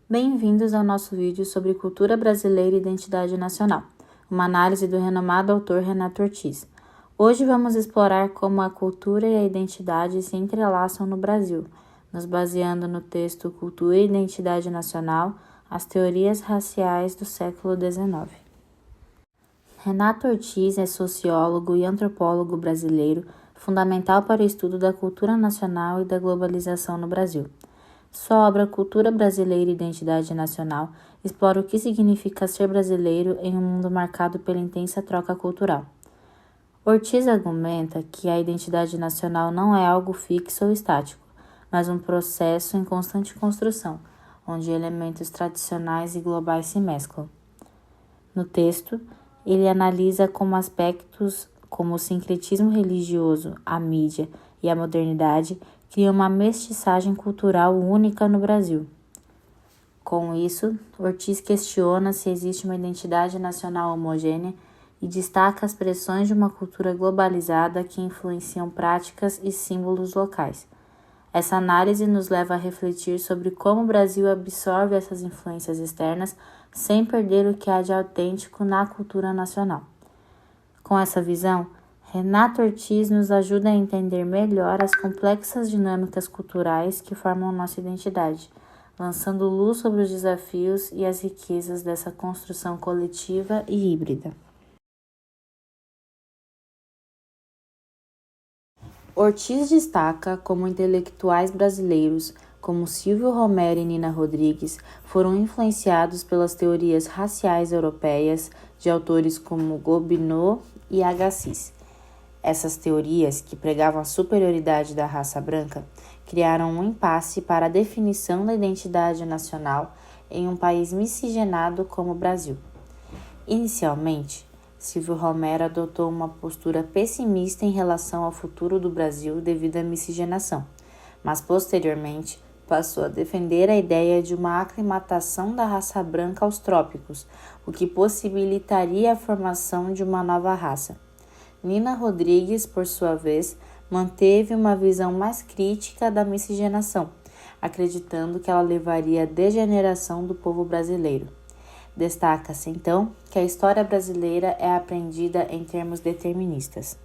Bem-vindos ao nosso vídeo sobre cultura brasileira e identidade nacional, uma análise do renomado autor Renato Ortiz. Hoje vamos explorar como a cultura e a identidade se entrelaçam no Brasil, nos baseando no texto Cultura e Identidade Nacional, as teorias raciais do século XIX. Renato Ortiz é sociólogo e antropólogo brasileiro, fundamental para o estudo da cultura nacional e da globalização no Brasil. Sua obra Cultura Brasileira e Identidade Nacional explora o que significa ser brasileiro em um mundo marcado pela intensa troca cultural. Ortiz argumenta que a identidade nacional não é algo fixo ou estático, mas um processo em constante construção, onde elementos tradicionais e globais se mesclam. No texto, ele analisa como aspectos como o sincretismo religioso, a mídia e a modernidade criam uma mestiçagem cultural única no Brasil. Com isso, Ortiz questiona se existe uma identidade nacional homogênea e destaca as pressões de uma cultura globalizada que influenciam práticas e símbolos locais. Essa análise nos leva a refletir sobre como o Brasil absorve essas influências externas sem perder o que há de autêntico na cultura nacional. Com essa visão, Renato Ortiz nos ajuda a entender melhor as complexas dinâmicas culturais que formam nossa identidade, lançando luz sobre os desafios e as riquezas dessa construção coletiva e híbrida. Ortiz destaca como intelectuais brasileiros, como Silvio Romero e Nina Rodrigues, foram influenciados pelas teorias raciais europeias de autores como Gobineau e Agassiz. Essas teorias, que pregavam a superioridade da raça branca, criaram um impasse para a definição da identidade nacional em um país miscigenado como o Brasil. Inicialmente, Silvio Romero adotou uma postura pessimista em relação ao futuro do Brasil devido à miscigenação, mas posteriormente passou a defender a ideia de uma aclimatação da raça branca aos trópicos, o que possibilitaria a formação de uma nova raça. Nina Rodrigues, por sua vez, manteve uma visão mais crítica da miscigenação, acreditando que ela levaria à degeneração do povo brasileiro. Destaca-se, então, que a história brasileira é aprendida em termos deterministas.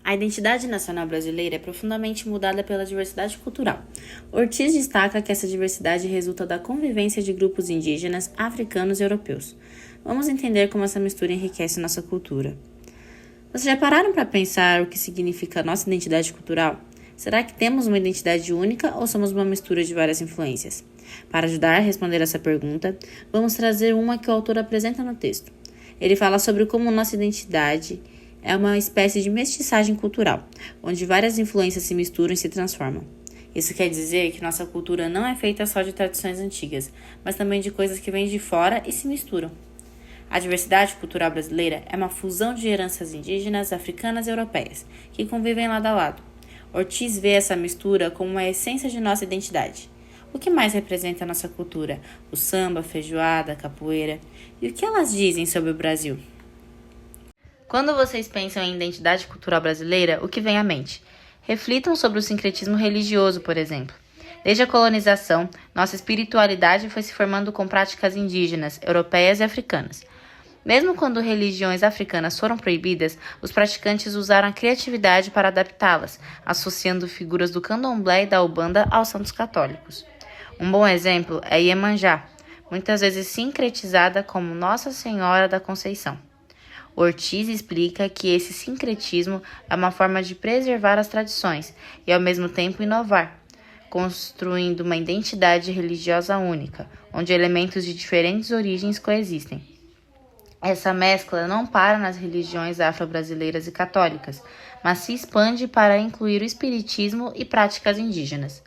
A identidade nacional brasileira é profundamente mudada pela diversidade cultural. Ortiz destaca que essa diversidade resulta da convivência de grupos indígenas, africanos e europeus. Vamos entender como essa mistura enriquece nossa cultura. Vocês já pararam para pensar o que significa a nossa identidade cultural? Será que temos uma identidade única ou somos uma mistura de várias influências? Para ajudar a responder essa pergunta, vamos trazer uma que o autor apresenta no texto. Ele fala sobre como nossa identidade é uma espécie de mestiçagem cultural, onde várias influências se misturam e se transformam. Isso quer dizer que nossa cultura não é feita só de tradições antigas, mas também de coisas que vêm de fora e se misturam. A diversidade cultural brasileira é uma fusão de heranças indígenas, africanas e europeias, que convivem lado a lado. Ortiz vê essa mistura como uma essência de nossa identidade. O que mais representa a nossa cultura? O samba, a feijoada, a capoeira. E o que elas dizem sobre o Brasil? Quando vocês pensam em identidade cultural brasileira, o que vem à mente? Reflitam sobre o sincretismo religioso, por exemplo. Desde a colonização, nossa espiritualidade foi se formando com práticas indígenas, europeias e africanas. Mesmo quando religiões africanas foram proibidas, os praticantes usaram a criatividade para adaptá-las, associando figuras do candomblé e da umbanda aos santos católicos. Um bom exemplo é Iemanjá, muitas vezes sincretizada como Nossa Senhora da Conceição. Ortiz explica que esse sincretismo é uma forma de preservar as tradições e, ao mesmo tempo, inovar, construindo uma identidade religiosa única, onde elementos de diferentes origens coexistem. Essa mescla não para nas religiões afro-brasileiras e católicas, mas se expande para incluir o espiritismo e práticas indígenas.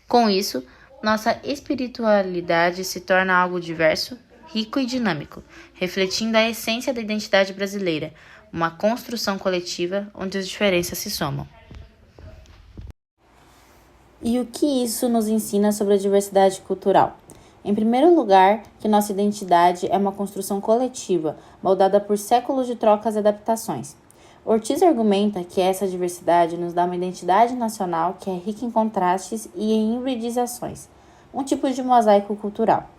Com isso, nossa espiritualidade se torna algo diverso, rico e dinâmico, refletindo a essência da identidade brasileira, uma construção coletiva onde as diferenças se somam. E o que isso nos ensina sobre a diversidade cultural? Em primeiro lugar, que nossa identidade é uma construção coletiva, moldada por séculos de trocas e adaptações. Ortiz argumenta que essa diversidade nos dá uma identidade nacional que é rica em contrastes e em hibridizações. um tipo de mosaico cultural.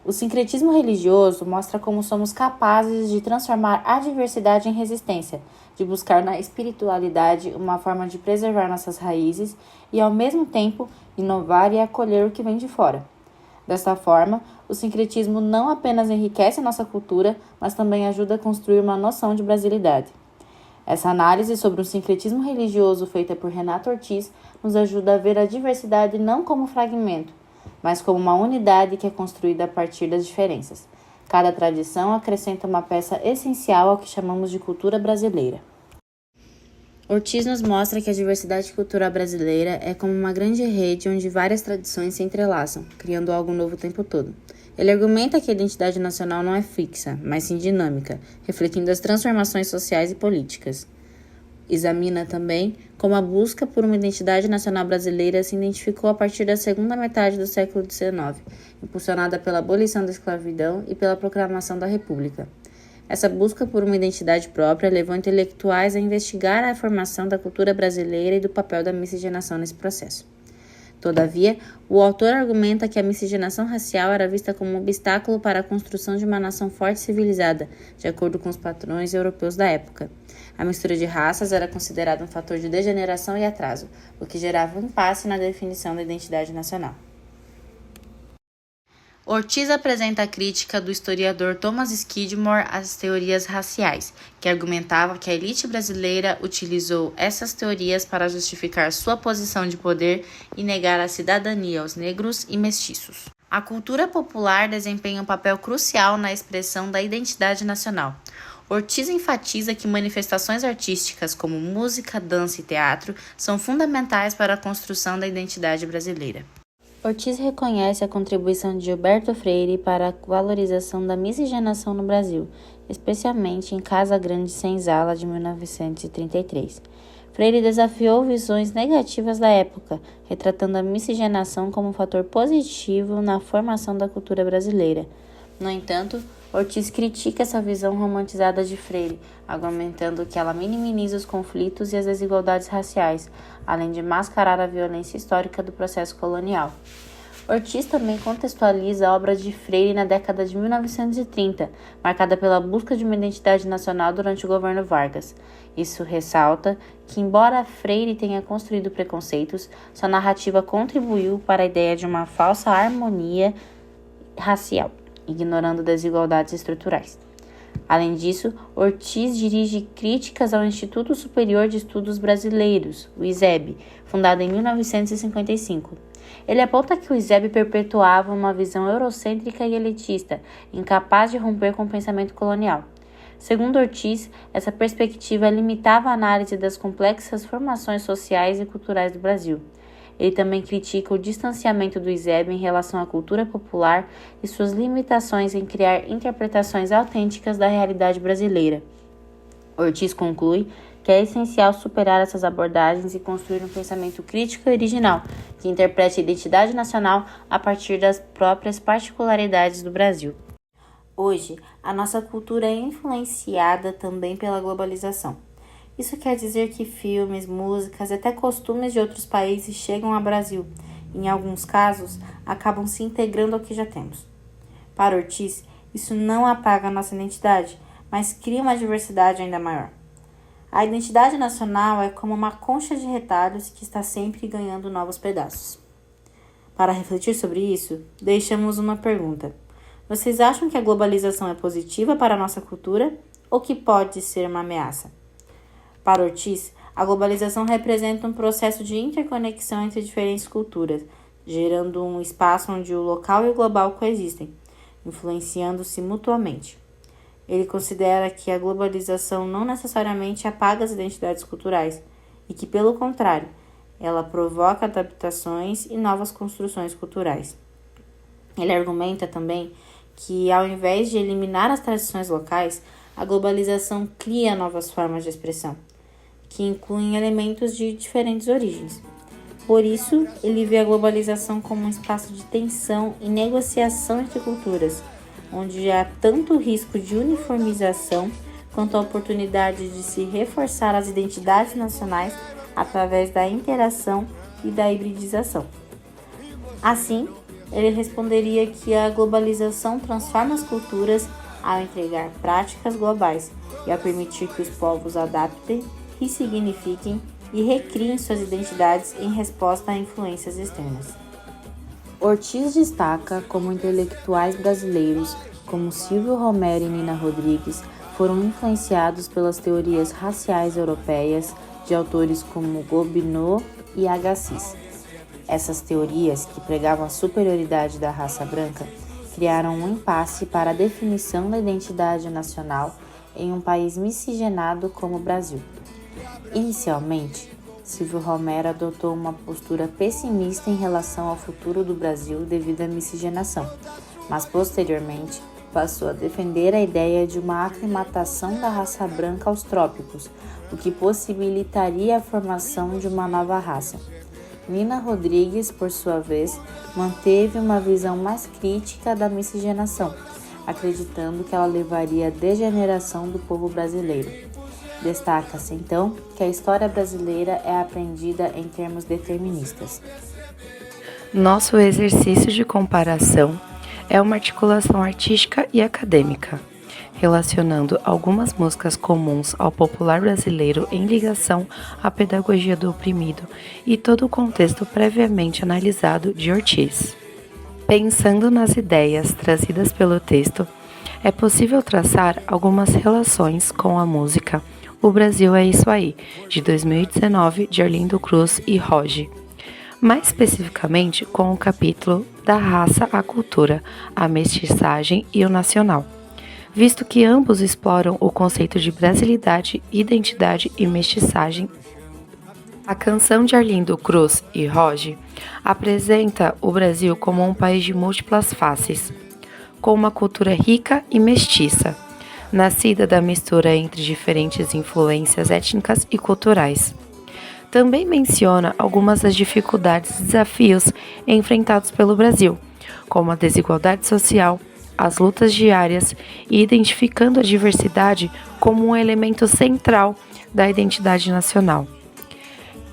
O sincretismo religioso mostra como somos capazes de transformar a diversidade em resistência, de buscar na espiritualidade uma forma de preservar nossas raízes e, ao mesmo tempo, inovar e acolher o que vem de fora. Desta forma, o sincretismo não apenas enriquece a nossa cultura, mas também ajuda a construir uma noção de brasilidade. Essa análise sobre o sincretismo religioso feita por Renato Ortiz nos ajuda a ver a diversidade não como fragmento, mas como uma unidade que é construída a partir das diferenças. Cada tradição acrescenta uma peça essencial ao que chamamos de cultura brasileira. Ortiz nos mostra que a diversidade cultural brasileira é como uma grande rede onde várias tradições se entrelaçam, criando algo novo o tempo todo. Ele argumenta que a identidade nacional não é fixa, mas sim dinâmica, refletindo as transformações sociais e políticas. Examina também como a busca por uma identidade nacional brasileira se identificou a partir da segunda metade do século XIX, impulsionada pela abolição da escravidão e pela proclamação da República. Essa busca por uma identidade própria levou intelectuais a investigar a formação da cultura brasileira e do papel da miscigenação nesse processo. Todavia, o autor argumenta que a miscigenação racial era vista como um obstáculo para a construção de uma nação forte e civilizada, de acordo com os padrões europeus da época. A mistura de raças era considerada um fator de degeneração e atraso, o que gerava um impasse na definição da identidade nacional. Ortiz apresenta a crítica do historiador Thomas Skidmore às teorias raciais, que argumentava que a elite brasileira utilizou essas teorias para justificar sua posição de poder e negar a cidadania aos negros e mestiços. A cultura popular desempenha um papel crucial na expressão da identidade nacional. Ortiz enfatiza que manifestações artísticas como música, dança e teatro são fundamentais para a construção da identidade brasileira. Ortiz reconhece a contribuição de Gilberto Freire para a valorização da miscigenação no Brasil, especialmente em Casa Grande Senzala, de 1933. Freire desafiou visões negativas da época, retratando a miscigenação como um fator positivo na formação da cultura brasileira. No entanto, Ortiz critica essa visão romantizada de Freire, argumentando que ela minimiza os conflitos e as desigualdades raciais, além de mascarar a violência histórica do processo colonial. Ortiz também contextualiza a obra de Freire na década de 1930, marcada pela busca de uma identidade nacional durante o governo Vargas. Isso ressalta que, embora Freire tenha construído preconceitos, sua narrativa contribuiu para a ideia de uma falsa harmonia racial, ignorando desigualdades estruturais. Além disso, Ortiz dirige críticas ao Instituto Superior de Estudos Brasileiros, o ISEB, fundado em 1955. Ele aponta que o ISEB perpetuava uma visão eurocêntrica e elitista, incapaz de romper com o pensamento colonial. Segundo Ortiz, essa perspectiva limitava a análise das complexas formações sociais e culturais do Brasil. Ele também critica o distanciamento do ISEB em relação à cultura popular e suas limitações em criar interpretações autênticas da realidade brasileira. Ortiz conclui que é essencial superar essas abordagens e construir um pensamento crítico e original, que interprete a identidade nacional a partir das próprias particularidades do Brasil. Hoje, a nossa cultura é influenciada também pela globalização. Isso quer dizer que filmes, músicas e até costumes de outros países chegam ao Brasil e, em alguns casos, acabam se integrando ao que já temos. Para Ortiz, isso não apaga a nossa identidade, mas cria uma diversidade ainda maior. A identidade nacional é como uma concha de retalhos que está sempre ganhando novos pedaços. Para refletir sobre isso, deixamos uma pergunta. Vocês acham que a globalização é positiva para a nossa cultura ou que pode ser uma ameaça? Para Ortiz, a globalização representa um processo de interconexão entre diferentes culturas, gerando um espaço onde o local e o global coexistem, influenciando-se mutuamente. Ele considera que a globalização não necessariamente apaga as identidades culturais e que, pelo contrário, ela provoca adaptações e novas construções culturais. Ele argumenta também que, ao invés de eliminar as tradições locais, a globalização cria novas formas de expressão, que incluem elementos de diferentes origens. Por isso, ele vê a globalização como um espaço de tensão e negociação entre culturas, onde há tanto o risco de uniformização quanto a oportunidade de se reforçar as identidades nacionais através da interação e da hibridização. Assim, ele responderia que a globalização transforma as culturas ao entregar práticas globais e ao permitir que os povos adaptem, ressignifiquem e recriem suas identidades em resposta a influências externas. Ortiz destaca como intelectuais brasileiros como Silvio Romero e Nina Rodrigues foram influenciados pelas teorias raciais europeias de autores como Gobineau e Agassiz. Essas teorias, que pregavam a superioridade da raça branca, criaram um impasse para a definição da identidade nacional em um país miscigenado como o Brasil. Inicialmente, Silvio Romero adotou uma postura pessimista em relação ao futuro do Brasil devido à miscigenação, mas posteriormente passou a defender a ideia de uma aclimatação da raça branca aos trópicos, o que possibilitaria a formação de uma nova raça. Nina Rodrigues, por sua vez, manteve uma visão mais crítica da miscigenação, acreditando que ela levaria à degeneração do povo brasileiro. Destaca-se, então, que a história brasileira é aprendida em termos deterministas. Nosso exercício de comparação é uma articulação artística e acadêmica, relacionando algumas músicas comuns ao popular brasileiro em ligação à pedagogia do oprimido e todo o contexto previamente analisado de Ortiz. Pensando nas ideias trazidas pelo texto, é possível traçar algumas relações com a música O Brasil é Isso Aí, de 2019, de Arlindo Cruz e Roge. Mais especificamente com o capítulo da raça à cultura, a mestiçagem e o nacional, visto que ambos exploram o conceito de brasilidade, identidade e mestiçagem. A canção de Arlindo Cruz e Roge apresenta o Brasil como um país de múltiplas faces, com uma cultura rica e mestiça, nascida da mistura entre diferentes influências étnicas e culturais. Também menciona algumas das dificuldades e desafios enfrentados pelo Brasil, como a desigualdade social, as lutas diárias e identificando a diversidade como um elemento central da identidade nacional.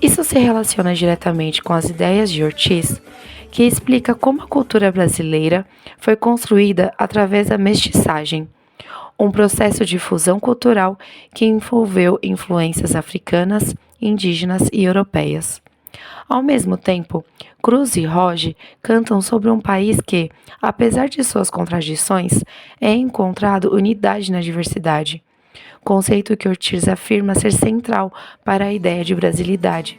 Isso se relaciona diretamente com as ideias de Ortiz, que explica como a cultura brasileira foi construída através da mestiçagem, um processo de fusão cultural que envolveu influências africanas, indígenas e europeias. Ao mesmo tempo, Cruz e Roge cantam sobre um país que, apesar de suas contradições, é encontrado unidade na diversidade, conceito que Ortiz afirma ser central para a ideia de brasilidade,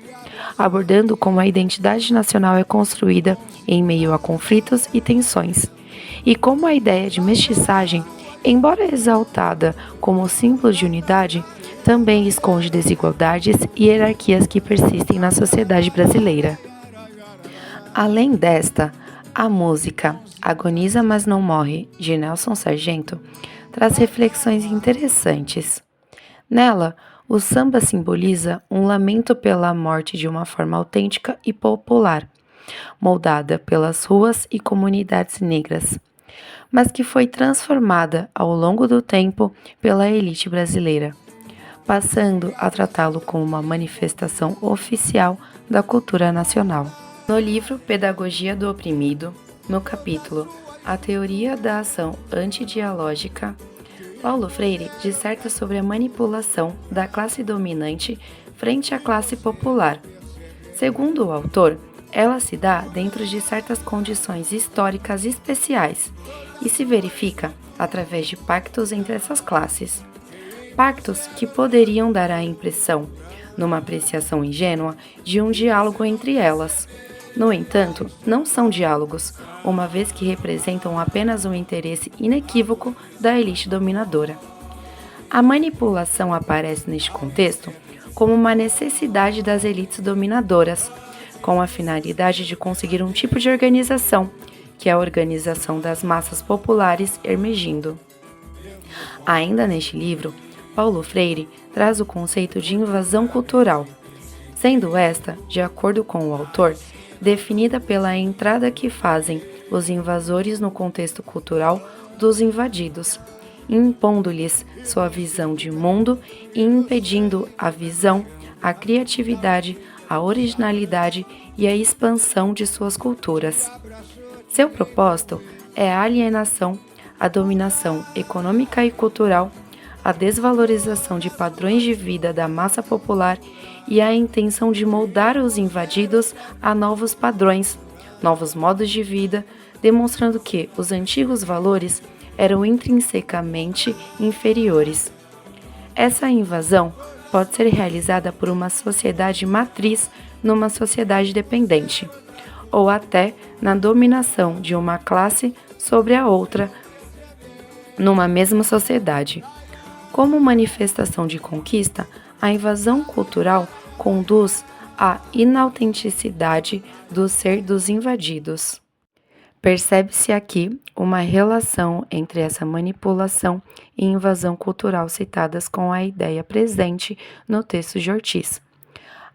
abordando como a identidade nacional é construída em meio a conflitos e tensões, e como a ideia de mestiçagem, embora exaltada como símbolo de unidade, também esconde desigualdades e hierarquias que persistem na sociedade brasileira. Além desta, a música Agoniza Mas Não Morre, de Nelson Sargento, traz reflexões interessantes. Nela, o samba simboliza um lamento pela morte de uma forma autêntica e popular, moldada pelas ruas e comunidades negras, mas que foi transformada ao longo do tempo pela elite brasileira, passando a tratá-lo como uma manifestação oficial da cultura nacional. No livro Pedagogia do Oprimido, no capítulo A Teoria da Ação Antidialógica, Paulo Freire disserta sobre a manipulação da classe dominante frente à classe popular. Segundo o autor, ela se dá dentro de certas condições históricas especiais e se verifica através de pactos entre essas classes. Pactos que poderiam dar a impressão, numa apreciação ingênua, de um diálogo entre elas. No entanto, não são diálogos, uma vez que representam apenas um interesse inequívoco da elite dominadora. A manipulação aparece neste contexto como uma necessidade das elites dominadoras, com a finalidade de conseguir um tipo de organização, que é a organização das massas populares emergindo. Ainda neste livro, Paulo Freire traz o conceito de invasão cultural, sendo esta, de acordo com o autor, definida pela entrada que fazem os invasores no contexto cultural dos invadidos, impondo-lhes sua visão de mundo e impedindo a visão, a criatividade, a originalidade e a expansão de suas culturas. Seu propósito é a alienação, a dominação econômica e cultural, a desvalorização de padrões de vida da massa popular e a intenção de moldar os invadidos a novos padrões, novos modos de vida, demonstrando que os antigos valores eram intrinsecamente inferiores. Essa invasão pode ser realizada por uma sociedade matriz numa sociedade dependente, ou até na dominação de uma classe sobre a outra numa mesma sociedade. Como manifestação de conquista, a invasão cultural conduz à inautenticidade do ser dos invadidos. Percebe-se aqui uma relação entre essa manipulação e invasão cultural citadas com a ideia presente no texto de Ortiz.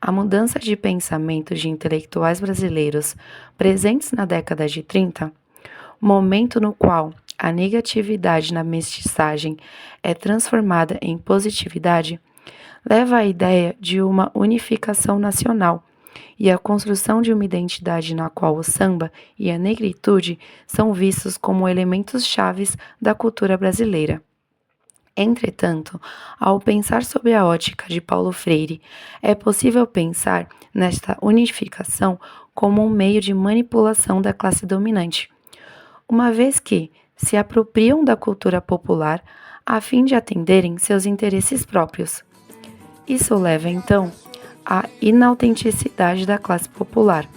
A mudança de pensamento de intelectuais brasileiros presentes na década de 30, momento no qual a negatividade na mestiçagem é transformada em positividade, leva à ideia de uma unificação nacional e a construção de uma identidade na qual o samba e a negritude são vistos como elementos chaves da cultura brasileira. Entretanto, ao pensar sob a ótica de Paulo Freire, é possível pensar nesta unificação como um meio de manipulação da classe dominante, uma vez que se apropriam da cultura popular a fim de atenderem seus interesses próprios. Isso leva, então, à inautenticidade da classe popular,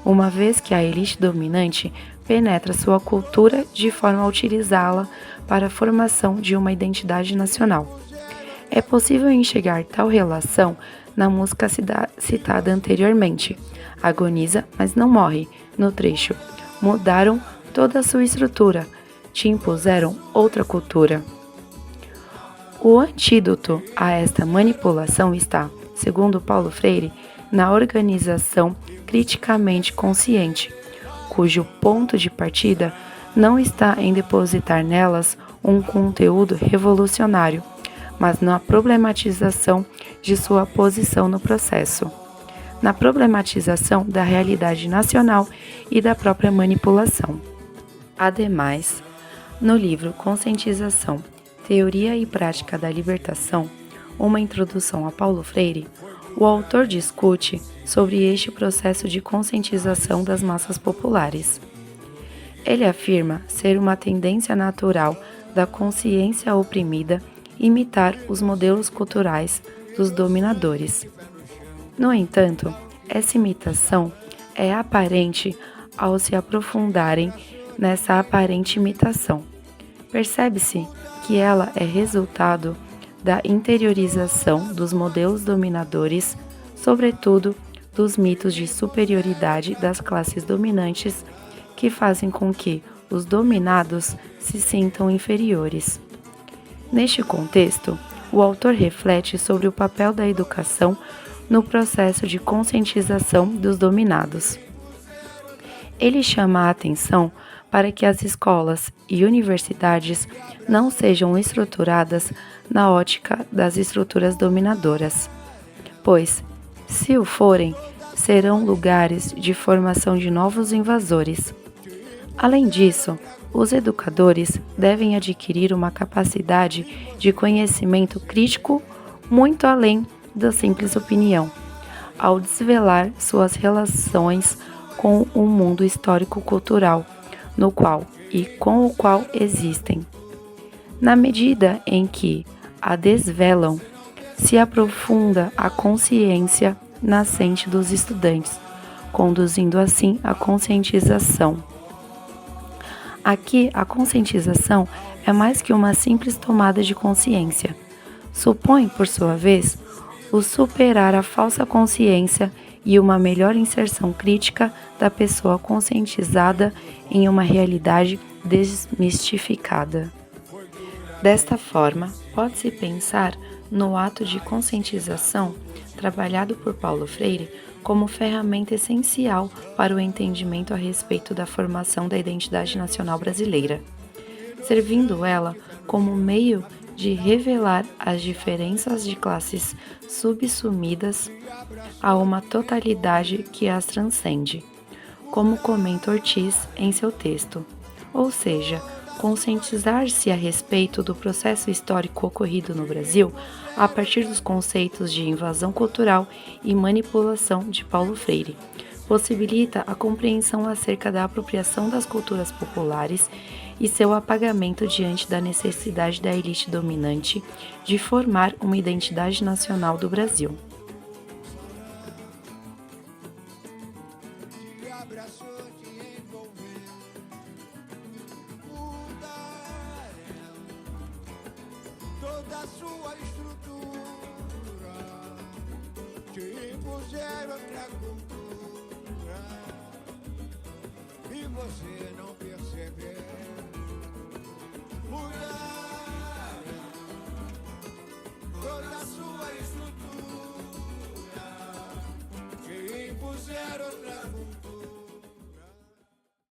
uma vez que a elite dominante penetra sua cultura de forma a utilizá-la para a formação de uma identidade nacional. É possível enxergar tal relação na música citada anteriormente, Agoniza, mas não morre, no trecho Mudaram toda a sua estrutura, te impuseram outra cultura. O antídoto a esta manipulação está, segundo Paulo Freire, na organização criticamente consciente, cujo ponto de partida não está em depositar nelas um conteúdo revolucionário, mas na problematização de sua posição no processo, na problematização da realidade nacional e da própria manipulação. Ademais, no livro Conscientização, Teoria e Prática da Libertação, uma introdução a Paulo Freire, o autor discute sobre este processo de conscientização das massas populares. Ele afirma ser uma tendência natural da consciência oprimida imitar os modelos culturais dos dominadores. No entanto, essa imitação é aparente ao se aprofundarem nessa aparente imitação. Percebe-se que ela é resultado da interiorização dos modelos dominadores, sobretudo dos mitos de superioridade das classes dominantes, que fazem com que os dominados se sintam inferiores. Neste contexto, o autor reflete sobre o papel da educação no processo de conscientização dos dominados. Ele chama a atenção para que as escolas e universidades não sejam estruturadas na ótica das estruturas dominadoras, pois, se o forem, serão lugares de formação de novos invasores. Além disso, os educadores devem adquirir uma capacidade de conhecimento crítico muito além da simples opinião, ao desvelar suas relações com o mundo histórico-cultural, no qual e com o qual existem. Na medida em que a desvelam, se aprofunda a consciência nascente dos estudantes, conduzindo assim à conscientização. Aqui, a conscientização é mais que uma simples tomada de consciência. Supõe, por sua vez, o superar a falsa consciência e uma melhor inserção crítica da pessoa conscientizada em uma realidade desmistificada. Desta forma, pode-se pensar no ato de conscientização trabalhado por Paulo Freire como ferramenta essencial para o entendimento a respeito da formação da identidade nacional brasileira, servindo ela como meio de revelar as diferenças de classes subsumidas a uma totalidade que as transcende, como comenta Ortiz em seu texto, ou seja, conscientizar-se a respeito do processo histórico ocorrido no Brasil a partir dos conceitos de invasão cultural e manipulação de Paulo Freire. Possibilita a compreensão acerca da apropriação das culturas populares e seu apagamento diante da necessidade da elite dominante de formar uma identidade nacional do Brasil. Toda sua estrutura te impuseram outra cultura e você não percebeu. Mudaram toda sua estrutura te impuseram outra cultura